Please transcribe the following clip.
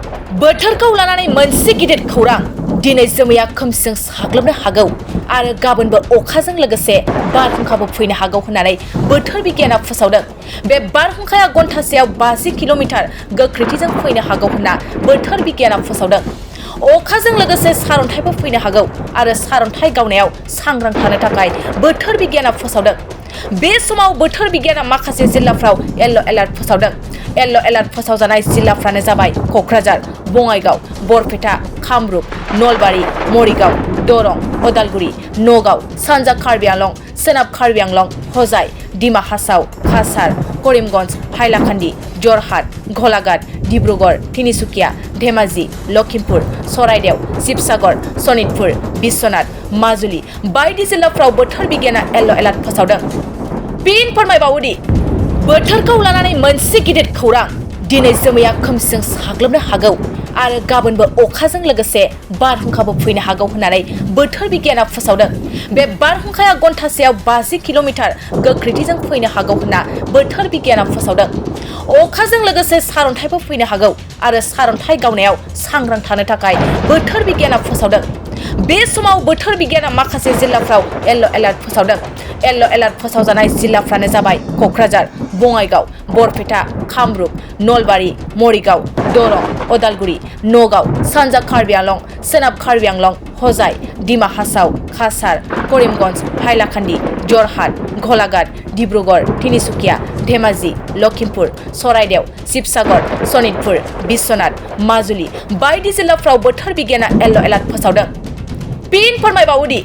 बोथोरखौ लानानै मोनसे गिदिर खौरां दिनै जोमैया खोमसिजों साग्लोबनो हागौ आरो गाबोनबो अखाजों लोगोसे बारहुंखाबो फैनो हागौ होननानै बोथोर बिगियाना फोसावदों। बे बारहुंखाया घन्टासेयाव 50 किल'मिटार गोख्रैथिजों फैनो हागौ होनना बोथोर बिगियाना फोसावदों। अखाजों लोगोसे सारअन्थाइबो फैनो हागौ आरो सारअन्थाइ गावनायाव सांग्रां थानो थाखाय बोथोर बिगियाना फोसावदों। बे समाव बोथोर बिगियाना माखासे जिल्लाफ्राव येल्ल' एलार्ट फोसावदों। येल्ल' एलार्ट फोसावजानाय जिल्लाफ्रानो जाबाय क'क्राझार, बङाइगाव, बरपेटा, कामरुप, नलबारि, मरिगाव, दरं, उदालगुरि, नगाव, सानजा कार्बि आंलं, सोनाब कार्बि आंलं, हजाइ, डिमा हासाव, काछार, करिमगन्ज, हाइलाकान्दि, जरहाट, गलाघाट, डिब्रुगड़, तिनिसुकिया, धेमाजि, लखिमपुर, सराइदेव, शिबसागर, सनितपुर, बिश्वनाथ, माजुलि बायदि जिल्लाफ्राव बोथोर बिगियाना येल्ल' एलार्ट फोसावदों। फिन फोरमायबावोदि बोथोरखौ लानानै मोनसे गिदिर खौरां दिनै जोमैया खोमसिजों साग्लोबनो हागौ आरो गाबोनबो अखाजों लोगोसे बारहुंखाबो फैनो हागौ होननानै बोथोर बिगियाना फोसावदों। बे बारहुंखाया घन्टासेयाव 50 किल'मिटार गोख्रैथिजों फैनो हागौ होनना बोथोर बिगियाना फोसावदों। अखाजों लोगोसे सारअन्थाइबो फैनो हागौ आरो सारअन्थाइ गावनायाव सांग्रां थानो थाखाय बोथोर बिगियाना फोसावदों। बे समाव बोथोर बिगियाना माखासे जिल्लाफ्राव येल्ल' एलार्ट फोसावदों। येल्ल' एलार्ट फोसावजानाय जिल्लाफ्रानो जाबाय क'क्राझार, बङाइगाव, बरपेटा, कामरुप, नलबारि, मरिगाव, दरं, उदालगुरि, नगाव, सानजा कार्बि आंलं, सोनाब कार्बि आंलं, हजाइ, डिमा हासाव, काछार, करिमगन्ज, हाइलाकान्दि, जरहाट, गलाघाट, डिब्रुगड़, तिनिसुकिया, धेमाजि, लखिमपुर, सराइदेव, शिबसागर, सनितपुर, बिश्वनाथ, माजुलि बायदि जिल्लाफ्राव बोथोर बिगियाना येल्ल' एलार्ट फोसावदों। फिन फोरमायबावोदि